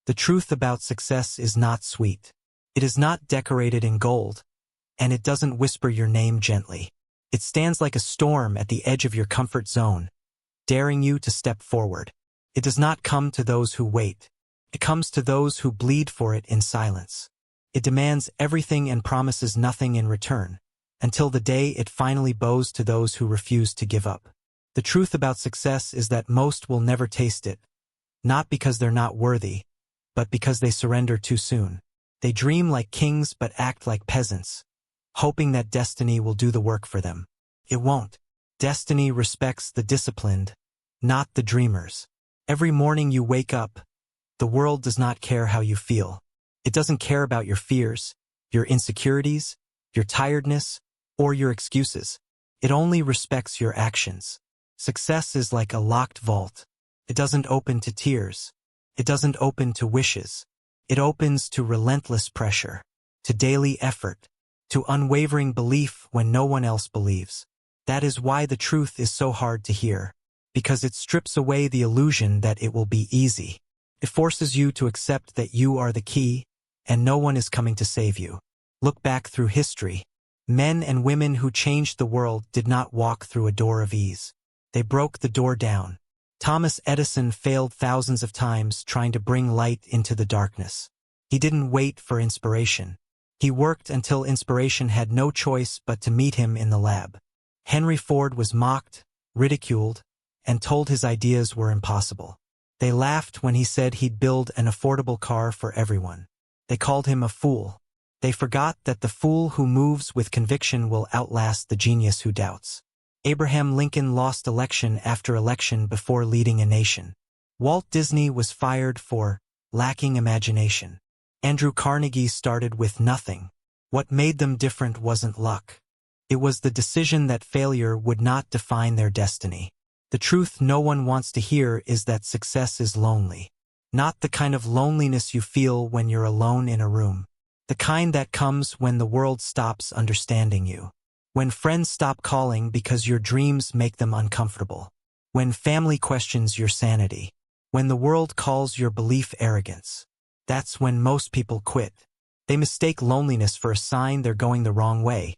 The truth about success is not sweet. It is not decorated in gold, and it doesn't whisper your name gently. It stands like a storm at the edge of your comfort zone, daring you to step forward. It does not come to those who wait. It comes to those who bleed for it in silence. It demands everything and promises nothing in return, until the day it finally bows to those who refuse to give up. The truth about success is that most will never taste it, not because they're not worthy, but because they surrender too soon. They dream like kings but act like peasants, hoping that destiny will do the work for them. It won't. Destiny respects the disciplined, not the dreamers. Every morning you wake up, the world does not care how you feel. It doesn't care about your fears, your insecurities, your tiredness, or your excuses. It only respects your actions. Success is like a locked vault. It doesn't open to tears. It doesn't open to wishes. It opens to relentless pressure, to daily effort, to unwavering belief when no one else believes. That is why the truth is so hard to hear, because it strips away the illusion that it will be easy. It forces you to accept that you are the key, and no one is coming to save you. Look back through history. Men and women who changed the world did not walk through a door of ease. They broke the door down. Thomas Edison failed thousands of times trying to bring light into the darkness. He didn't wait for inspiration. He worked until inspiration had no choice but to meet him in the lab. Henry Ford was mocked, ridiculed, and told his ideas were impossible. They laughed when he said he'd build an affordable car for everyone. They called him a fool. They forgot that the fool who moves with conviction will outlast the genius who doubts. Abraham Lincoln lost election after election before leading a nation. Walt Disney was fired for lacking imagination. Andrew Carnegie started with nothing. What made them different wasn't luck. It was the decision that failure would not define their destiny. The truth no one wants to hear is that success is lonely. Not the kind of loneliness you feel when you're alone in a room. The kind that comes when the world stops understanding you. When friends stop calling because your dreams make them uncomfortable. When family questions your sanity. When the world calls your belief arrogance. That's when most people quit. They mistake loneliness for a sign they're going the wrong way,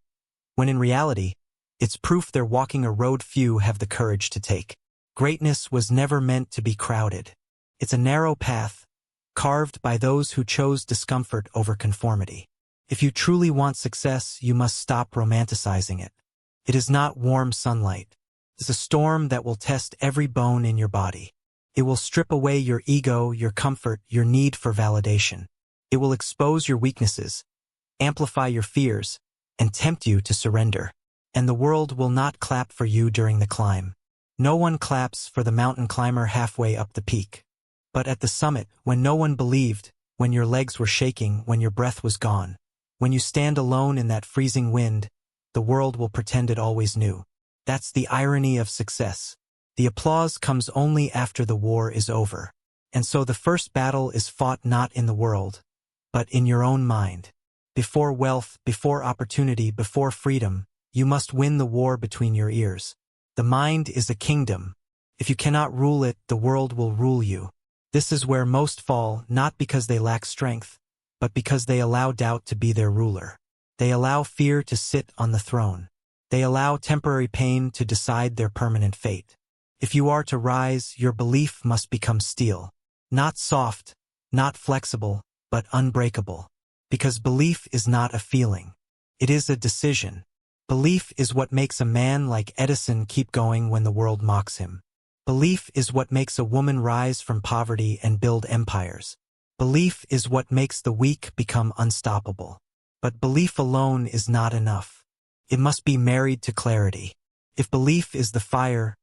when in reality, it's proof they're walking a road few have the courage to take. Greatness was never meant to be crowded. It's a narrow path, carved by those who chose discomfort over conformity. If you truly want success, you must stop romanticizing it. It is not warm sunlight. It's a storm that will test every bone in your body. It will strip away your ego, your comfort, your need for validation. It will expose your weaknesses, amplify your fears, and tempt you to surrender. And the world will not clap for you during the climb. No one claps for the mountain climber halfway up the peak. But at the summit, when no one believed, when your legs were shaking, when your breath was gone, when you stand alone in that freezing wind, the world will pretend it always knew. That's the irony of success. The applause comes only after the war is over. And so the first battle is fought not in the world, but in your own mind. Before wealth, before opportunity, before freedom, you must win the war between your ears. The mind is a kingdom. If you cannot rule it, the world will rule you. This is where most fall, not because they lack strength, but because they allow doubt to be their ruler. They allow fear to sit on the throne. They allow temporary pain to decide their permanent fate. If you are to rise, your belief must become steel. Not soft, not flexible, but unbreakable. Because belief is not a feeling. It is a decision. Belief is what makes a man like Edison keep going when the world mocks him. Belief is what makes a woman rise from poverty and build empires. Belief is what makes the weak become unstoppable. But belief alone is not enough. It must be married to clarity. If belief is the fire,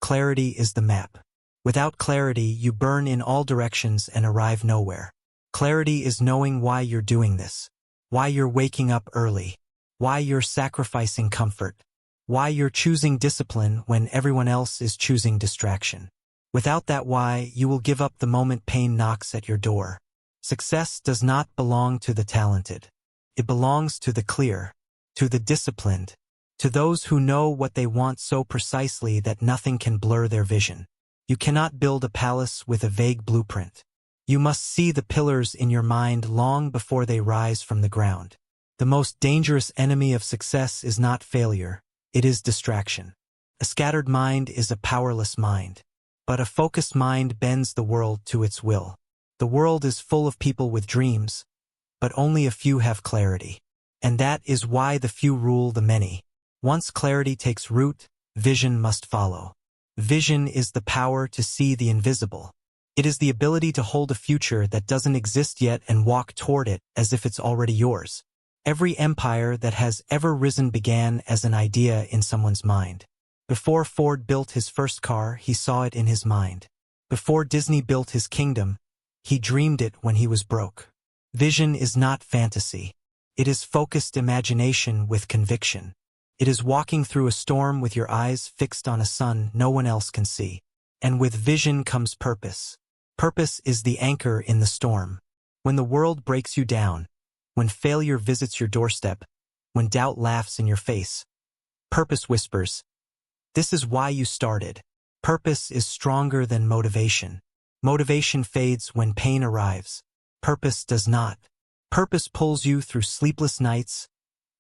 clarity is the map. Without clarity, you burn in all directions and arrive nowhere. Clarity is knowing why you're doing this, why you're waking up early, why you're sacrificing comfort, why you're choosing discipline when everyone else is choosing distraction. Without that why, you will give up the moment pain knocks at your door. Success does not belong to the talented. It belongs to the clear, to the disciplined, to those who know what they want so precisely that nothing can blur their vision. You cannot build a palace with a vague blueprint. You must see the pillars in your mind long before they rise from the ground. The most dangerous enemy of success is not failure, it is distraction. A scattered mind is a powerless mind. But a focused mind bends the world to its will. The world is full of people with dreams, but only a few have clarity. And that is why the few rule the many. Once clarity takes root, vision must follow. Vision is the power to see the invisible. It is the ability to hold a future that doesn't exist yet and walk toward it as if it's already yours. Every empire that has ever risen began as an idea in someone's mind. Before Ford built his first car, he saw it in his mind. Before Disney built his kingdom, he dreamed it when he was broke. Vision is not fantasy. It is focused imagination with conviction. It is walking through a storm with your eyes fixed on a sun no one else can see. And with vision comes purpose. Purpose is the anchor in the storm. When the world breaks you down, when failure visits your doorstep, when doubt laughs in your face, purpose whispers, "This is why you started." Purpose is stronger than motivation. Motivation fades when pain arrives. Purpose does not. Purpose pulls you through sleepless nights,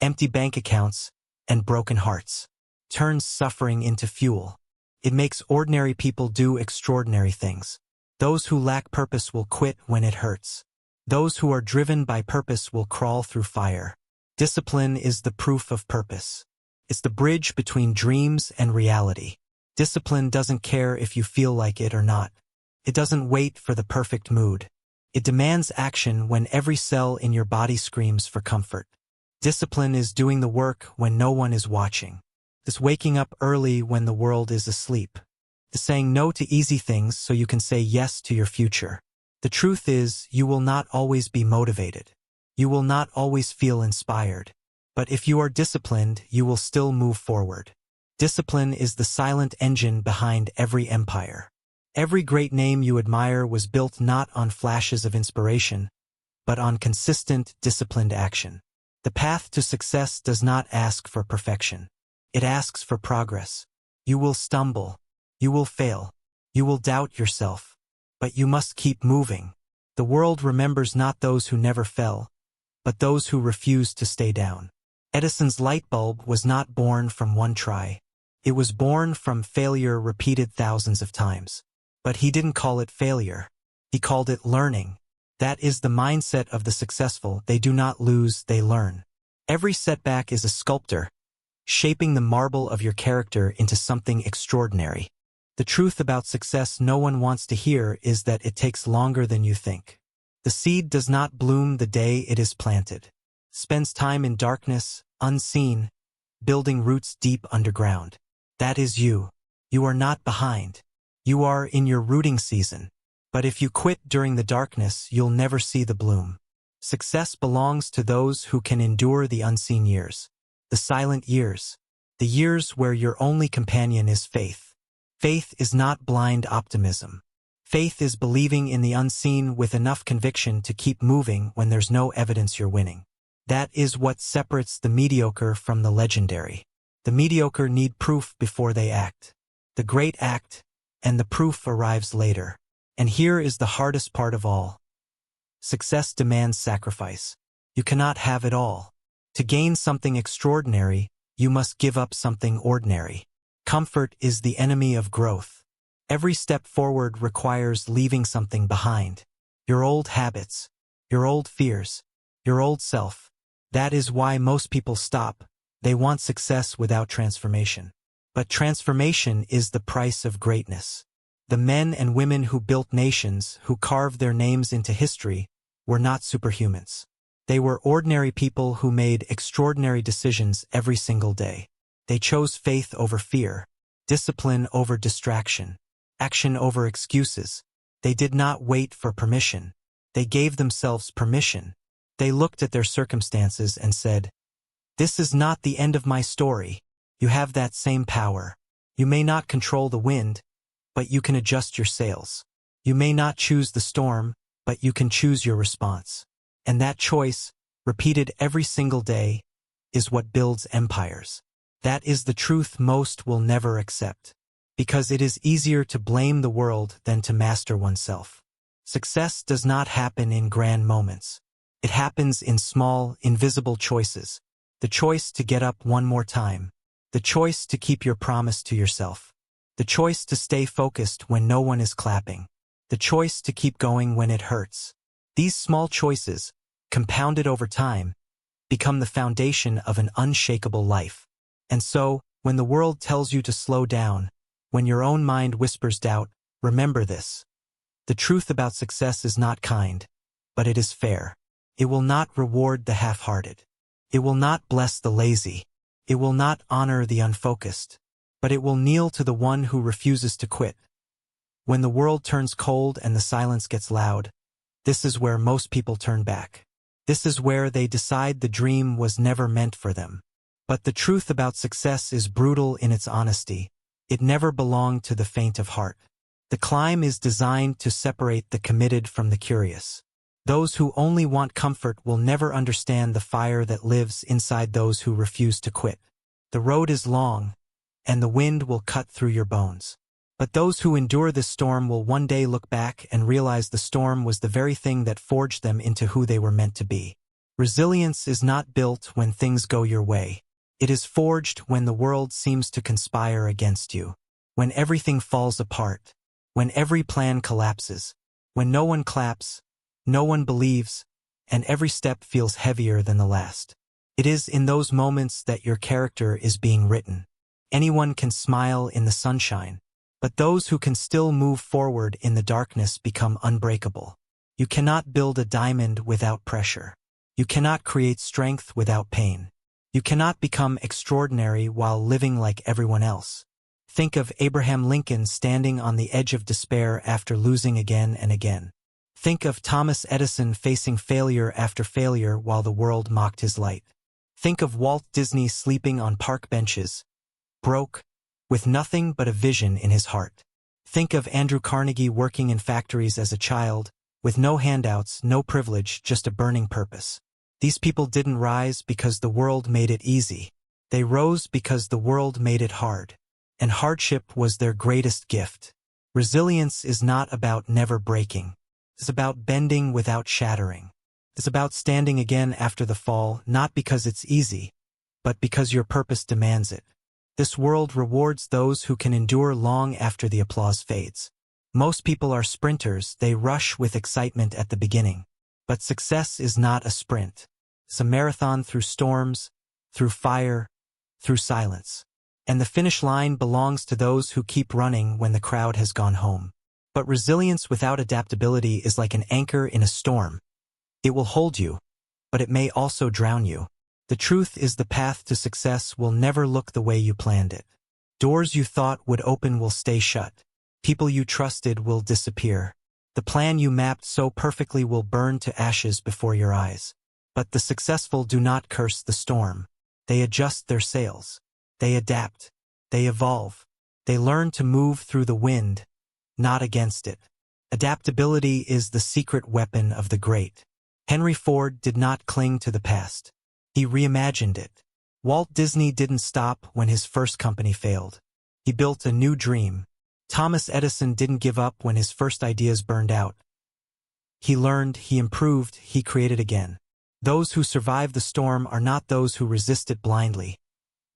empty bank accounts, and broken hearts. Turns suffering into fuel. It makes ordinary people do extraordinary things. Those who lack purpose will quit when it hurts. Those who are driven by purpose will crawl through fire. Discipline is the proof of purpose. It's the bridge between dreams and reality. Discipline doesn't care if you feel like it or not. It doesn't wait for the perfect mood. It demands action when every cell in your body screams for comfort. Discipline is doing the work when no one is watching. It's waking up early when the world is asleep. It's saying no to easy things so you can say yes to your future. The truth is, you will not always be motivated. You will not always feel inspired. But if you are disciplined, you will still move forward. Discipline is the silent engine behind every empire. Every great name you admire was built not on flashes of inspiration, but on consistent, disciplined action. The path to success does not ask for perfection. It asks for progress. You will stumble. You will fail. You will doubt yourself. But you must keep moving. The world remembers not those who never fell, but those who refused to stay down. Edison's light bulb was not born from one try. It was born from failure repeated thousands of times. But he didn't call it failure. He called it learning. That is the mindset of the successful. They do not lose, they learn. Every setback is a sculptor, shaping the marble of your character into something extraordinary. The truth about success no one wants to hear is that it takes longer than you think. The seed does not bloom the day it is planted. It spends time in darkness, unseen, building roots deep underground. That is you. You are not behind. You are in your rooting season. But if you quit during the darkness, you'll never see the bloom. Success belongs to those who can endure the unseen years. The silent years. The years where your only companion is faith. Faith is not blind optimism. Faith is believing in the unseen with enough conviction to keep moving when there's no evidence you're winning. That is what separates the mediocre from the legendary. The mediocre need proof before they act. The great act, and the proof arrives later. And here is the hardest part of all. Success demands sacrifice. You cannot have it all. To gain something extraordinary, you must give up something ordinary. Comfort is the enemy of growth. Every step forward requires leaving something behind. Your old habits, your old fears, your old self. That is why most people stop. They want success without transformation. But transformation is the price of greatness. The men and women who built nations, who carved their names into history, were not superhumans. They were ordinary people who made extraordinary decisions every single day. They chose faith over fear, discipline over distraction, action over excuses. They did not wait for permission. They gave themselves permission. They looked at their circumstances and said, "This is not the end of my story." You have that same power. You may not control the wind, but you can adjust your sails. You may not choose the storm, but you can choose your response. And that choice, repeated every single day, is what builds empires. That is the truth most will never accept. Because it is easier to blame the world than to master oneself. Success does not happen in grand moments. It happens in small, invisible choices. The choice to get up one more time. The choice to keep your promise to yourself. The choice to stay focused when no one is clapping. The choice to keep going when it hurts. These small choices, compounded over time, become the foundation of an unshakable life. And so, when the world tells you to slow down, when your own mind whispers doubt, remember this. The truth about success is not kind, but it is fair. It will not reward the half-hearted. It will not bless the lazy. It will not honor the unfocused. But it will kneel to the one who refuses to quit. When the world turns cold and the silence gets loud, this is where most people turn back. This is where they decide the dream was never meant for them. But the truth about success is brutal in its honesty. It never belonged to the faint of heart. The climb is designed to separate the committed from the curious. Those who only want comfort will never understand the fire that lives inside those who refuse to quit. The road is long, and the wind will cut through your bones. But those who endure this storm will one day look back and realize the storm was the very thing that forged them into who they were meant to be. Resilience is not built when things go your way. It is forged when the world seems to conspire against you. When everything falls apart. When every plan collapses. When no one claps, no one believes, and every step feels heavier than the last. It is in those moments that your character is being written. Anyone can smile in the sunshine, but those who can still move forward in the darkness become unbreakable. You cannot build a diamond without pressure. You cannot create strength without pain. You cannot become extraordinary while living like everyone else. Think of Abraham Lincoln standing on the edge of despair after losing again and again. Think of Thomas Edison facing failure after failure while the world mocked his light. Think of Walt Disney sleeping on park benches, broke, with nothing but a vision in his heart. Think of Andrew Carnegie working in factories as a child, with no handouts, no privilege, just a burning purpose. These people didn't rise because the world made it easy. They rose because the world made it hard. And hardship was their greatest gift. Resilience is not about never breaking. It's about bending without shattering. It's about standing again after the fall, not because it's easy, but because your purpose demands it. This world rewards those who can endure long after the applause fades. Most people are sprinters, they rush with excitement at the beginning. But success is not a sprint. It's a marathon through storms, through fire, through silence. And the finish line belongs to those who keep running when the crowd has gone home. But resilience without adaptability is like an anchor in a storm. It will hold you, but it may also drown you. The truth is the path to success will never look the way you planned it. Doors you thought would open will stay shut. People you trusted will disappear. The plan you mapped so perfectly will burn to ashes before your eyes. But the successful do not curse the storm. They adjust their sails. They adapt. They evolve. They learn to move through the wind, not against it. Adaptability is the secret weapon of the great. Henry Ford did not cling to the past. He reimagined it. Walt Disney didn't stop when his first company failed. He built a new dream. Thomas Edison didn't give up when his first ideas burned out. He learned, he improved, he created again. Those who survive the storm are not those who resist it blindly,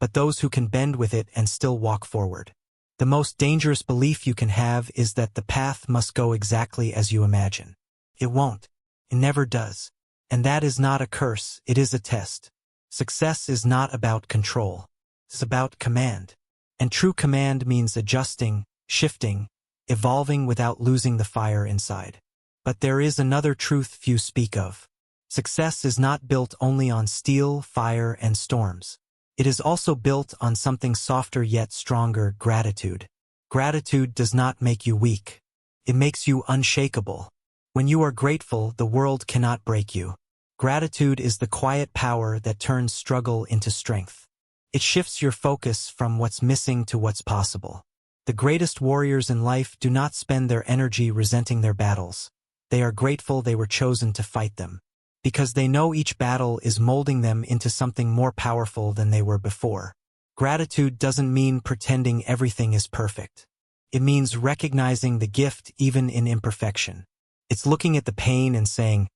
but those who can bend with it and still walk forward. The most dangerous belief you can have is that the path must go exactly as you imagine. It won't. It never does. And that is not a curse, it is a test. Success is not about control. It's about command. And true command means adjusting, shifting, evolving without losing the fire inside. But there is another truth few speak of. Success is not built only on steel, fire, and storms. It is also built on something softer yet stronger, gratitude. Gratitude does not make you weak. It makes you unshakable. When you are grateful, the world cannot break you. Gratitude is the quiet power that turns struggle into strength. It shifts your focus from what's missing to what's possible. The greatest warriors in life do not spend their energy resenting their battles. They are grateful they were chosen to fight them, because they know each battle is molding them into something more powerful than they were before. Gratitude doesn't mean pretending everything is perfect. It means recognizing the gift even in imperfection. It's looking at the pain and saying,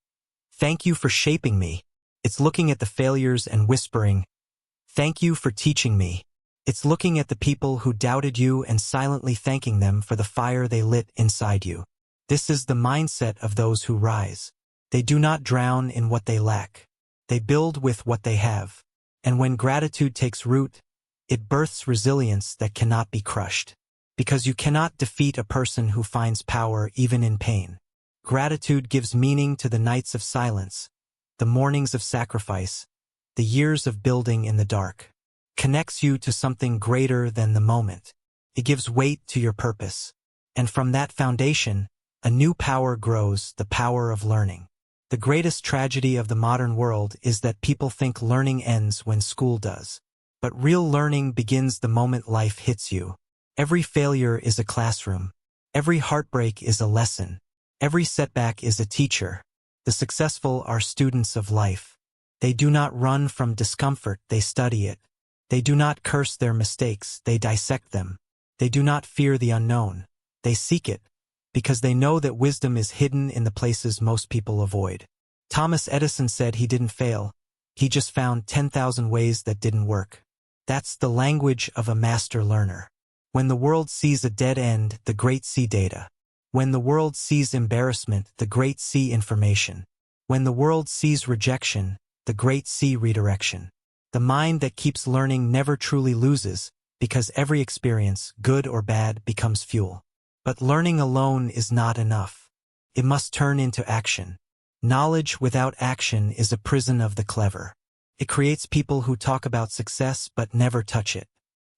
"Thank you for shaping me." It's looking at the failures and whispering, "Thank you for teaching me." It's looking at the people who doubted you and silently thanking them for the fire they lit inside you. This is the mindset of those who rise. They do not drown in what they lack. They build with what they have. And when gratitude takes root, it births resilience that cannot be crushed. Because you cannot defeat a person who finds power even in pain. Gratitude gives meaning to the nights of silence, the mornings of sacrifice, the years of building in the dark. Connects you to something greater than the moment. It gives weight to your purpose. And from that foundation, a new power grows, the power of learning. The greatest tragedy of the modern world is that people think learning ends when school does. But real learning begins the moment life hits you. Every failure is a classroom. Every heartbreak is a lesson. Every setback is a teacher. The successful are students of life. They do not run from discomfort, they study it. They do not curse their mistakes, they dissect them. They do not fear the unknown. They seek it, because they know that wisdom is hidden in the places most people avoid. Thomas Edison said he didn't fail. He just found 10,000 ways that didn't work. That's the language of a master learner. When the world sees a dead end, the great see data. When the world sees embarrassment, the great see information. When the world sees rejection, the great see redirection. The mind that keeps learning never truly loses, because every experience, good or bad, becomes fuel. But learning alone is not enough. It must turn into action. Knowledge without action is a prison of the clever. It creates people who talk about success but never touch it.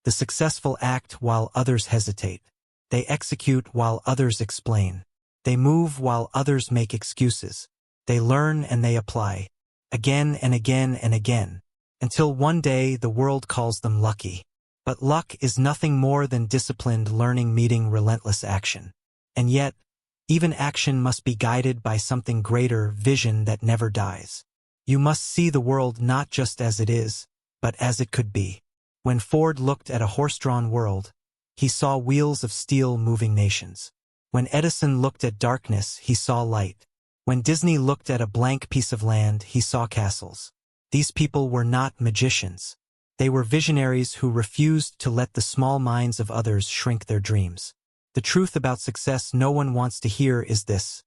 The successful act while others hesitate. They execute while others explain. They move while others make excuses. They learn and they apply. Again and again and again. Until one day the world calls them lucky. But luck is nothing more than disciplined learning meeting relentless action. And yet, even action must be guided by something greater, vision that never dies. You must see the world not just as it is, but as it could be. When Ford looked at a horse-drawn world, he saw wheels of steel moving nations. When Edison looked at darkness, he saw light. When Disney looked at a blank piece of land, he saw castles. These people were not magicians. They were visionaries who refused to let the small minds of others shrink their dreams. The truth about success no one wants to hear is this.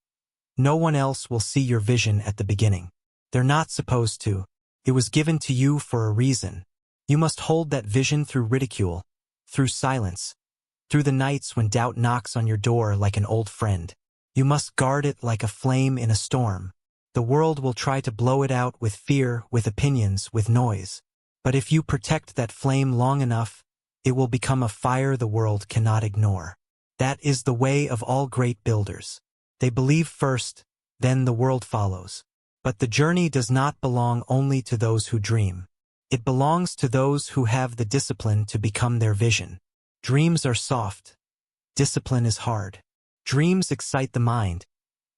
No one else will see your vision at the beginning. They're not supposed to. It was given to you for a reason. You must hold that vision through ridicule, through silence, through the nights when doubt knocks on your door like an old friend. You must guard it like a flame in a storm. The world will try to blow it out with fear, with opinions, with noise. But if you protect that flame long enough, it will become a fire the world cannot ignore. That is the way of all great builders. They believe first, then the world follows. But the journey does not belong only to those who dream. It belongs to those who have the discipline to become their vision. Dreams are soft. Discipline is hard. Dreams excite the mind.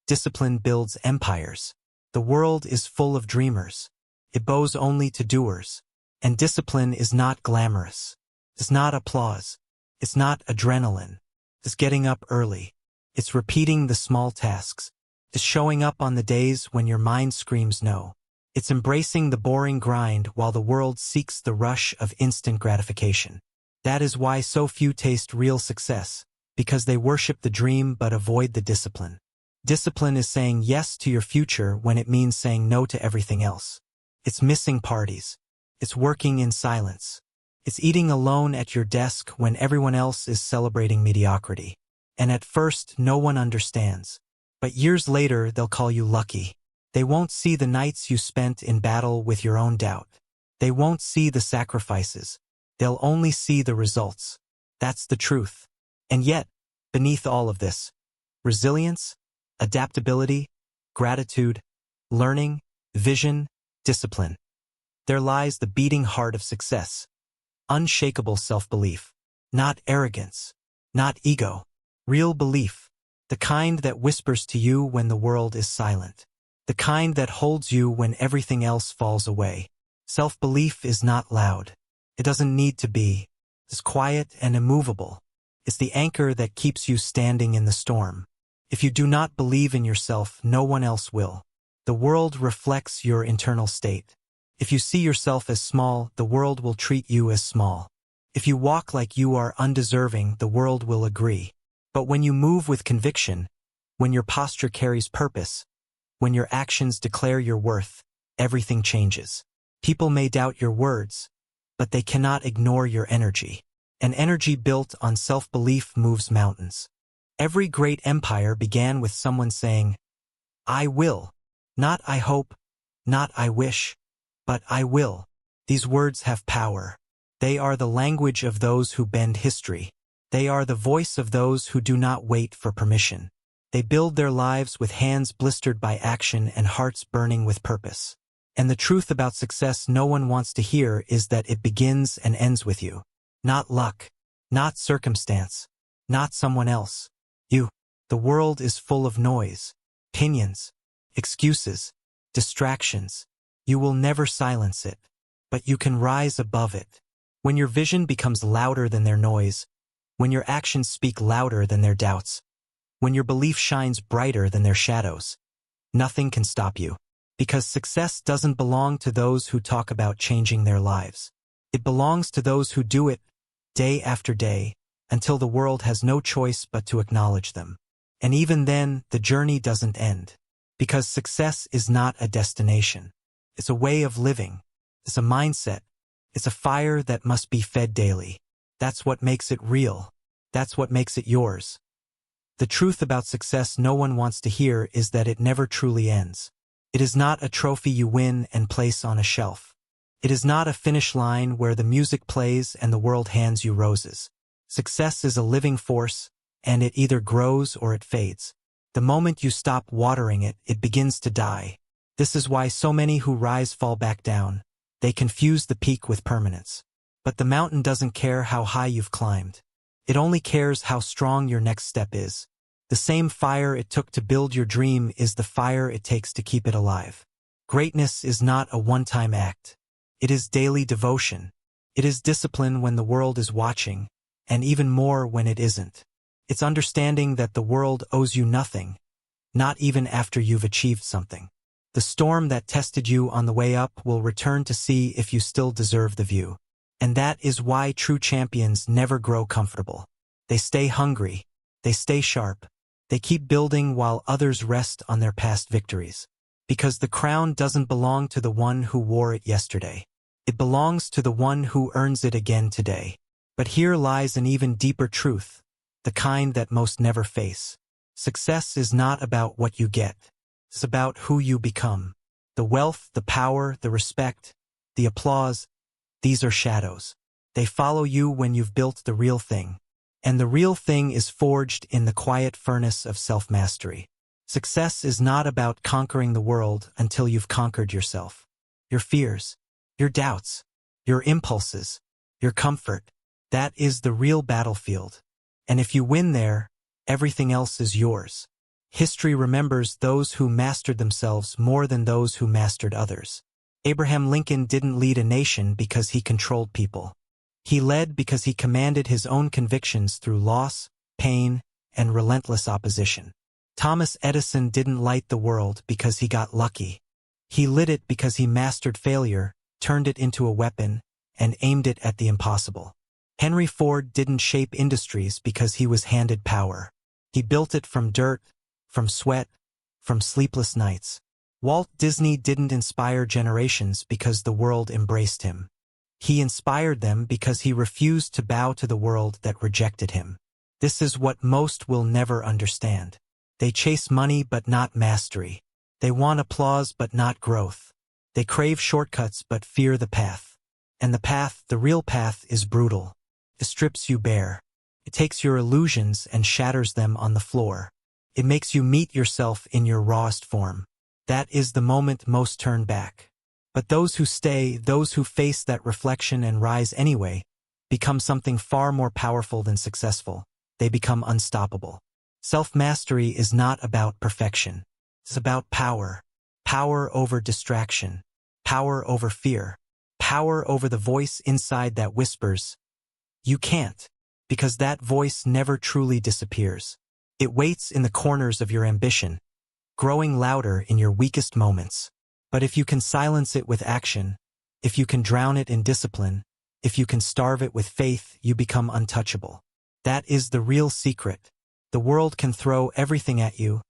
Discipline builds empires. The world is full of dreamers. It bows only to doers. And discipline is not glamorous. It's not applause. It's not adrenaline. It's getting up early. It's repeating the small tasks. It's showing up on the days when your mind screams no. It's embracing the boring grind while the world seeks the rush of instant gratification. That is why so few taste real success, because they worship the dream but avoid the discipline. Discipline is saying yes to your future when it means saying no to everything else. It's missing parties. It's working in silence. It's eating alone at your desk when everyone else is celebrating mediocrity. And at first, no one understands. But years later, they'll call you lucky. They won't see the nights you spent in battle with your own doubt. They won't see the sacrifices. They'll only see the results. That's the truth. And yet, beneath all of this, resilience, adaptability, gratitude, learning, vision, discipline. There lies the beating heart of success. Unshakable self-belief. Not arrogance. Not ego. Real belief. The kind that whispers to you when the world is silent. The kind that holds you when everything else falls away. Self-belief is not loud. It doesn't need to be. It's quiet and immovable. It's the anchor that keeps you standing in the storm. If you do not believe in yourself, no one else will. The world reflects your internal state. If you see yourself as small, the world will treat you as small. If you walk like you are undeserving, the world will agree. But when you move with conviction, when your posture carries purpose, when your actions declare your worth, everything changes. People may doubt your words, but they cannot ignore your energy. An energy built on self-belief moves mountains. Every great empire began with someone saying, "I will." Not "I hope," not "I wish," but "I will." These words have power. They are the language of those who bend history. They are the voice of those who do not wait for permission. They build their lives with hands blistered by action and hearts burning with purpose. And the truth about success no one wants to hear is that it begins and ends with you. Not luck, not circumstance, not someone else. You. The world is full of noise, opinions, excuses, distractions. You will never silence it, but you can rise above it. When your vision becomes louder than their noise, when your actions speak louder than their doubts, when your belief shines brighter than their shadows, nothing can stop you. Because success doesn't belong to those who talk about changing their lives. It belongs to those who do it, day after day, until the world has no choice but to acknowledge them. And even then, the journey doesn't end. Because success is not a destination. It's a way of living. It's a mindset. It's a fire that must be fed daily. That's what makes it real. That's what makes it yours. The truth about success no one wants to hear is that it never truly ends. It is not a trophy you win and place on a shelf. It is not a finish line where the music plays and the world hands you roses. Success is a living force, and it either grows or it fades. The moment you stop watering it, it begins to die. This is why so many who rise fall back down. They confuse the peak with permanence. But the mountain doesn't care how high you've climbed. It only cares how strong your next step is. The same fire it took to build your dream is the fire it takes to keep it alive. Greatness is not a one-time act. It is daily devotion. It is discipline when the world is watching, and even more when it isn't. It's understanding that the world owes you nothing, not even after you've achieved something. The storm that tested you on the way up will return to see if you still deserve the view. And that is why true champions never grow comfortable. They stay hungry. They stay sharp. They keep building while others rest on their past victories. Because the crown doesn't belong to the one who wore it yesterday. It belongs to the one who earns it again today. But here lies an even deeper truth, the kind that most never face. Success is not about what you get. It's about who you become. The wealth, the power, the respect, the applause, these are shadows. They follow you when you've built the real thing. And the real thing is forged in the quiet furnace of self-mastery. Success is not about conquering the world until you've conquered yourself. Your fears, your doubts, your impulses, your comfort, that is the real battlefield. And if you win there, everything else is yours. History remembers those who mastered themselves more than those who mastered others. Abraham Lincoln didn't lead a nation because he controlled people. He led because he commanded his own convictions through loss, pain, and relentless opposition. Thomas Edison didn't light the world because he got lucky. He lit it because he mastered failure, turned it into a weapon, and aimed it at the impossible. Henry Ford didn't shape industries because he was handed power. He built it from dirt, from sweat, from sleepless nights. Walt Disney didn't inspire generations because the world embraced him. He inspired them because he refused to bow to the world that rejected him. This is what most will never understand. They chase money but not mastery. They want applause but not growth. They crave shortcuts but fear the path. And the path, the real path, is brutal. It strips you bare. It takes your illusions and shatters them on the floor. It makes you meet yourself in your rawest form. That is the moment most turn back. But those who stay, those who face that reflection and rise anyway, become something far more powerful than successful. They become unstoppable. Self-mastery is not about perfection. It's about power. Power over distraction. Power over fear. Power over the voice inside that whispers, "You can't," because that voice never truly disappears. It waits in the corners of your ambition, growing louder in your weakest moments. But if you can silence it with action, if you can drown it in discipline, if you can starve it with faith, you become untouchable. That is the real secret. The world can throw everything at you,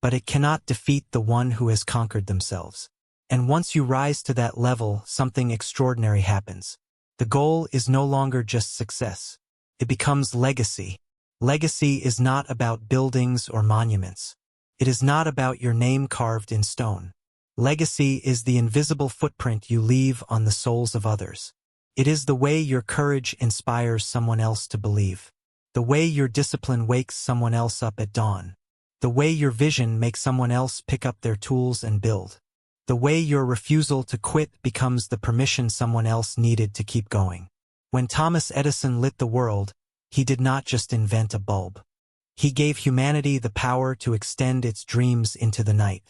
but it cannot defeat the one who has conquered themselves. And once you rise to that level, something extraordinary happens. The goal is no longer just success. It becomes legacy. Legacy is not about buildings or monuments. It is not about your name carved in stone. Legacy is the invisible footprint you leave on the souls of others. It is the way your courage inspires someone else to believe. The way your discipline wakes someone else up at dawn. The way your vision makes someone else pick up their tools and build. The way your refusal to quit becomes the permission someone else needed to keep going. When Thomas Edison lit the world, he did not just invent a bulb. He gave humanity the power to extend its dreams into the night.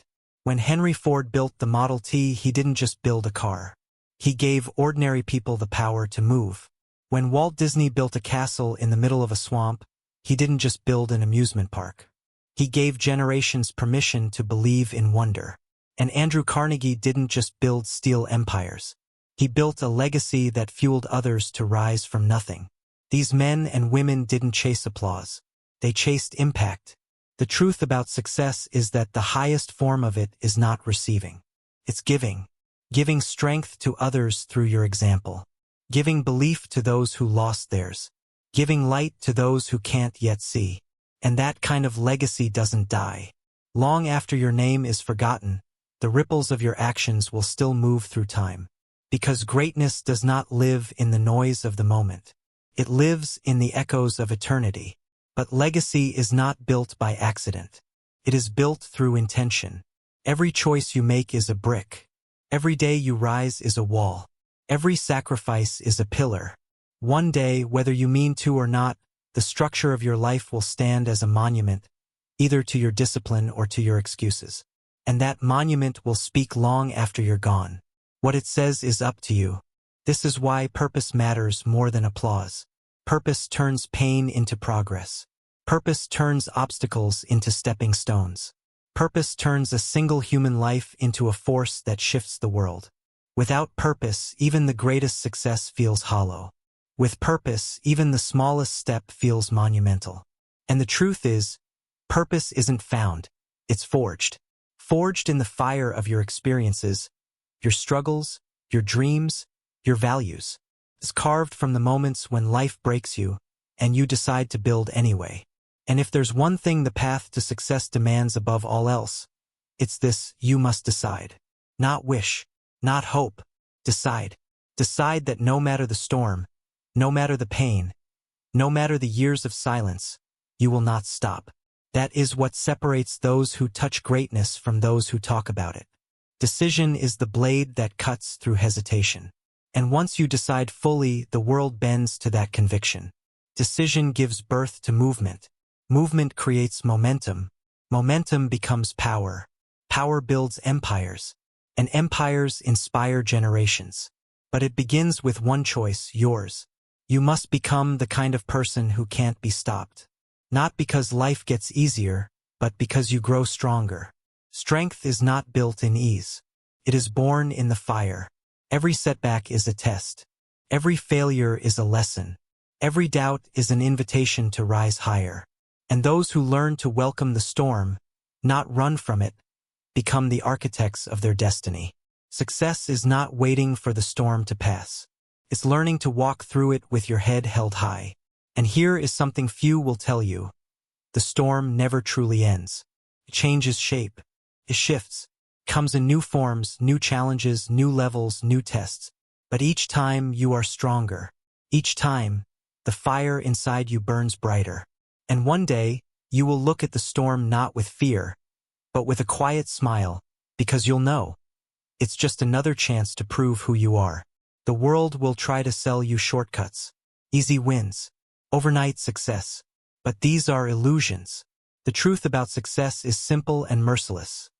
When Henry Ford built the Model T, he didn't just build a car. He gave ordinary people the power to move. When Walt Disney built a castle in the middle of a swamp, he didn't just build an amusement park. He gave generations permission to believe in wonder. And Andrew Carnegie didn't just build steel empires. He built a legacy that fueled others to rise from nothing. These men and women didn't chase applause. They chased impact. The truth about success is that the highest form of it is not receiving. It's giving. Giving strength to others through your example. Giving belief to those who lost theirs. Giving light to those who can't yet see. And that kind of legacy doesn't die. Long after your name is forgotten, the ripples of your actions will still move through time. Because greatness does not live in the noise of the moment. It lives in the echoes of eternity. But legacy is not built by accident. It is built through intention. Every choice you make is a brick. Every day you rise is a wall. Every sacrifice is a pillar. One day, whether you mean to or not, the structure of your life will stand as a monument, either to your discipline or to your excuses. And that monument will speak long after you're gone. What it says is up to you. This is why purpose matters more than applause. Purpose turns pain into progress. Purpose turns obstacles into stepping stones. Purpose turns a single human life into a force that shifts the world. Without purpose, even the greatest success feels hollow. With purpose, even the smallest step feels monumental. And the truth is, purpose isn't found, it's forged. Forged in the fire of your experiences, your struggles, your dreams, your values. It's carved from the moments when life breaks you, and you decide to build anyway. And if there's one thing the path to success demands above all else, it's this: you must decide. Not wish, not hope. Decide. Decide that no matter the storm, no matter the pain, no matter the years of silence, you will not stop. That is what separates those who touch greatness from those who talk about it. Decision is the blade that cuts through hesitation. And once you decide fully, the world bends to that conviction. Decision gives birth to movement. Movement creates momentum. Momentum becomes power. Power builds empires. And empires inspire generations. But it begins with one choice, yours. You must become the kind of person who can't be stopped. Not because life gets easier, but because you grow stronger. Strength is not built in ease. It is born in the fire. Every setback is a test. Every failure is a lesson. Every doubt is an invitation to rise higher. And those who learn to welcome the storm, not run from it, become the architects of their destiny. Success is not waiting for the storm to pass. It's learning to walk through it with your head held high. And here is something few will tell you. The storm never truly ends. It changes shape. It shifts. Comes in new forms, new challenges, new levels, new tests. But each time you are stronger. Each time, the fire inside you burns brighter. And one day, you will look at the storm not with fear, but with a quiet smile, because you'll know. It's just another chance to prove who you are. The world will try to sell you shortcuts, easy wins, overnight success. But these are illusions. The truth about success is simple and merciless.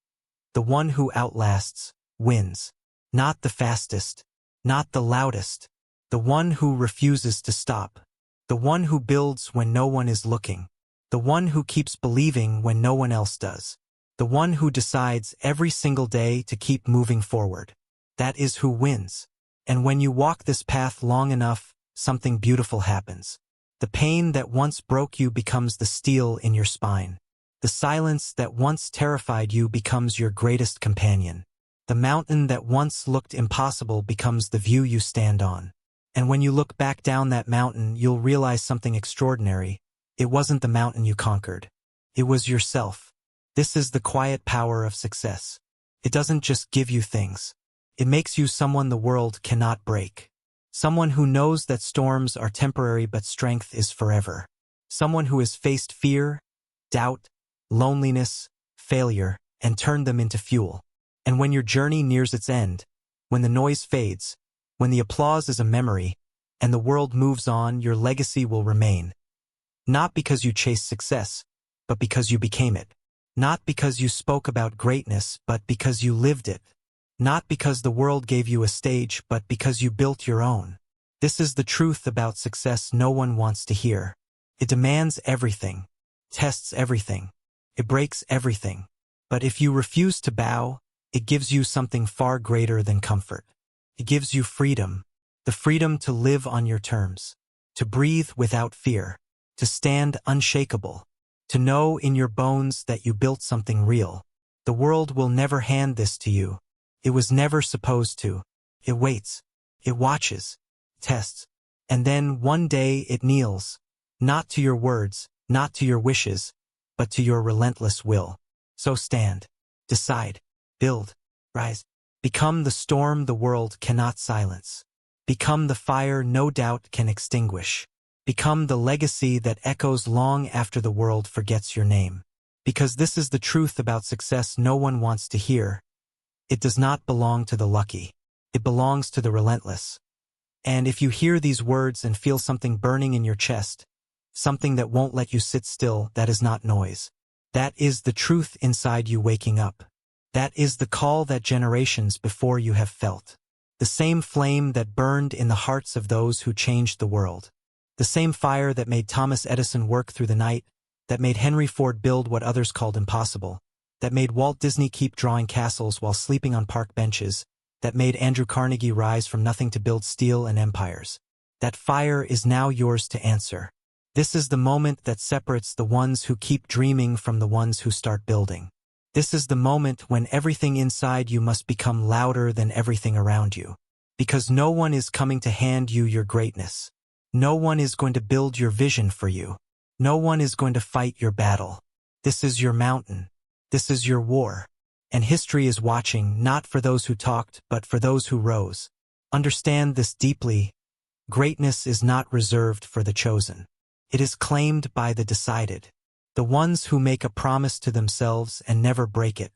The one who outlasts, wins. Not the fastest, not the loudest. The one who refuses to stop. The one who builds when no one is looking. The one who keeps believing when no one else does. The one who decides every single day to keep moving forward. That is who wins. And when you walk this path long enough, something beautiful happens. The pain that once broke you becomes the steel in your spine. The silence that once terrified you becomes your greatest companion. The mountain that once looked impossible becomes the view you stand on. And when you look back down that mountain, you'll realize something extraordinary. It wasn't the mountain you conquered. It was yourself. This is the quiet power of success. It doesn't just give you things. It makes you someone the world cannot break. Someone who knows that storms are temporary but strength is forever. Someone who has faced fear, doubt, loneliness, failure, and turned them into fuel. And when your journey nears its end, when the noise fades, when the applause is a memory, and the world moves on, your legacy will remain. Not because you chased success, but because you became it. Not because you spoke about greatness, but because you lived it. Not because the world gave you a stage, but because you built your own. This is the truth about success no one wants to hear. It demands everything, tests everything, it breaks everything. But if you refuse to bow, it gives you something far greater than comfort. It gives you freedom, the freedom to live on your terms, to breathe without fear, to stand unshakable, to know in your bones that you built something real. The world will never hand this to you. It was never supposed to. It waits. It watches. Tests. And then one day it kneels. Not to your words, not to your wishes, but to your relentless will. So stand. Decide. Build. Rise. Become the storm the world cannot silence. Become the fire no doubt can extinguish. Become the legacy that echoes long after the world forgets your name. Because this is the truth about success no one wants to hear. It does not belong to the lucky. It belongs to the relentless. And if you hear these words and feel something burning in your chest, something that won't let you sit still, that is not noise. That is the truth inside you waking up. That is the call that generations before you have felt. The same flame that burned in the hearts of those who changed the world. The same fire that made Thomas Edison work through the night, that made Henry Ford build what others called impossible, that made Walt Disney keep drawing castles while sleeping on park benches, that made Andrew Carnegie rise from nothing to build steel and empires. That fire is now yours to answer. This is the moment that separates the ones who keep dreaming from the ones who start building. This is the moment when everything inside you must become louder than everything around you. Because no one is coming to hand you your greatness. No one is going to build your vision for you. No one is going to fight your battle. This is your mountain. This is your war. And history is watching, not for those who talked, but for those who rose. Understand this deeply. Greatness is not reserved for the chosen. It is claimed by the decided. The ones who make a promise to themselves and never break it.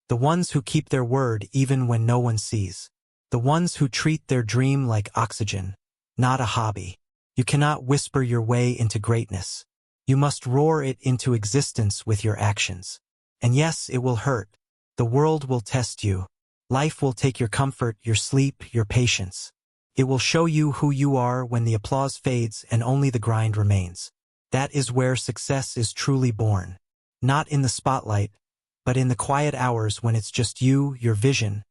The ones who keep their word even when no one sees. The ones who treat their dream like oxygen, not a hobby. You cannot whisper your way into greatness. You must roar it into existence with your actions. And yes, it will hurt. The world will test you. Life will take your comfort, your sleep, your patience. It will show you who you are when the applause fades and only the grind remains. That is where success is truly born. Not in the spotlight, but in the quiet hours when it's just you, your vision,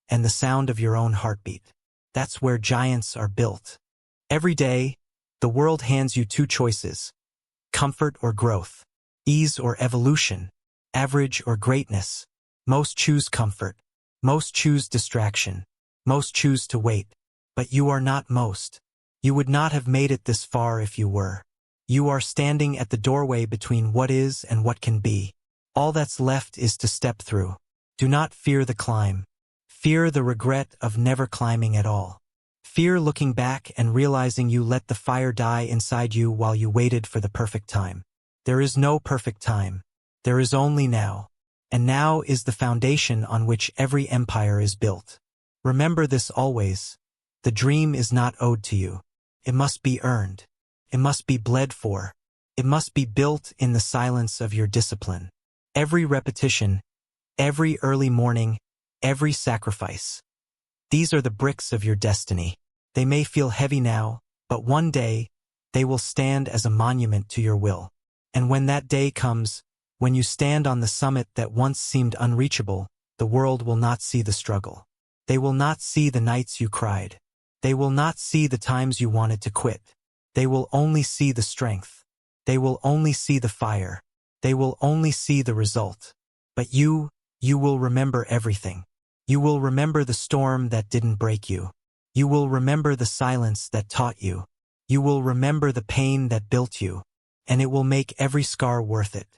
and the sound of your own heartbeat. That's where giants are built. Every day, the world hands you two choices: comfort or growth, ease or evolution, average or greatness. Most choose comfort. Most choose distraction. Most choose to wait. But you are not most. You would not have made it this far if you were. You are standing at the doorway between what is and what can be. All that's left is to step through. Do not fear the climb. Fear the regret of never climbing at all. Fear looking back and realizing you let the fire die inside you while you waited for the perfect time. There is no perfect time. There is only now. And now is the foundation on which every empire is built. Remember this always. The dream is not owed to you. It must be earned. It must be bled for. It must be built in the silence of your discipline. Every repetition, every early morning, every sacrifice. These are the bricks of your destiny. They may feel heavy now, but one day, they will stand as a monument to your will. And when that day comes, when you stand on the summit that once seemed unreachable, the world will not see the struggle. They will not see the nights you cried. They will not see the times you wanted to quit. They will only see the strength. They will only see the fire. They will only see the result. But you will remember everything. You will remember the storm that didn't break you. You will remember the silence that taught you. You will remember the pain that built you. And it will make every scar worth it.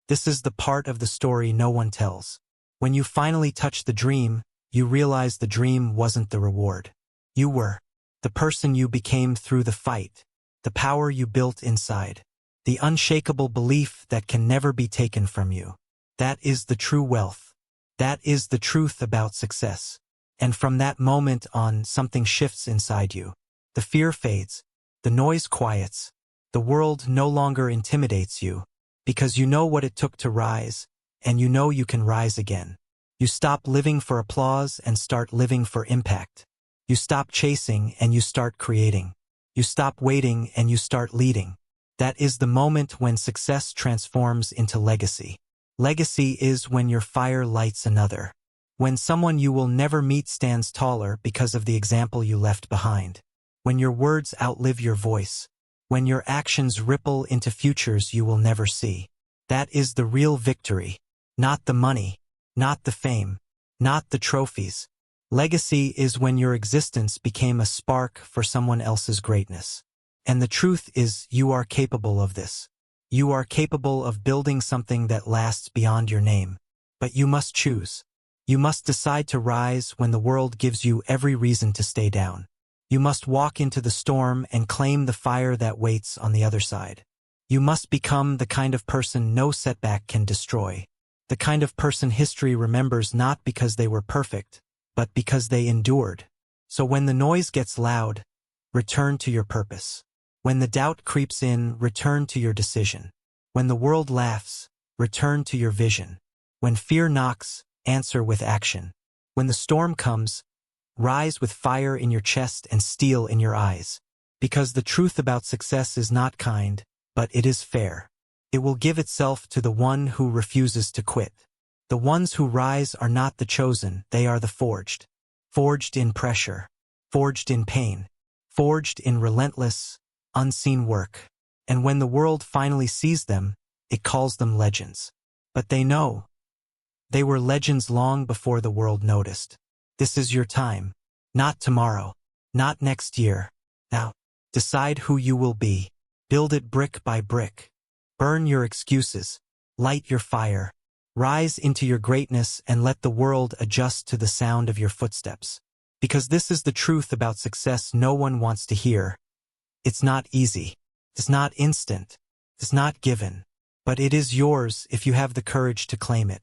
This is the part of the story no one tells. When you finally touch the dream, you realize the dream wasn't the reward. You were the person you became through the fight, the power you built inside, the unshakable belief that can never be taken from you. That is the true wealth. That is the truth about success. And from that moment on, something shifts inside you. The fear fades. The noise quiets. The world no longer intimidates you, because you know what it took to rise, and you know you can rise again. You stop living for applause and start living for impact. You stop chasing and you start creating. You stop waiting and you start leading. That is the moment when success transforms into legacy. Legacy is when your fire lights another. When someone you will never meet stands taller because of the example you left behind. When your words outlive your voice. When your actions ripple into futures you will never see. That is the real victory. Not the money. Not the fame. Not the trophies. Legacy is when your existence became a spark for someone else's greatness. And the truth is, you are capable of this. You are capable of building something that lasts beyond your name. But you must choose. You must decide to rise when the world gives you every reason to stay down. You must walk into the storm and claim the fire that waits on the other side. You must become the kind of person no setback can destroy. The kind of person history remembers not because they were perfect, but because they endured. So when the noise gets loud, return to your purpose. When the doubt creeps in, return to your decision. When the world laughs, return to your vision. When fear knocks, answer with action. When the storm comes, rise with fire in your chest and steel in your eyes. Because the truth about success is not kind, but it is fair. It will give itself to the one who refuses to quit. The ones who rise are not the chosen, they are the forged. Forged in pressure. Forged in pain. Forged in relentless, unseen work. And when the world finally sees them, it calls them legends. But they know. They were legends long before the world noticed. This is your time. Not tomorrow. Not next year. Now, decide who you will be. Build it brick by brick. Burn your excuses. Light your fire. Rise into your greatness and let the world adjust to the sound of your footsteps. Because this is the truth about success no one wants to hear. It's not easy. It's not instant. It's not given. But it is yours if you have the courage to claim it.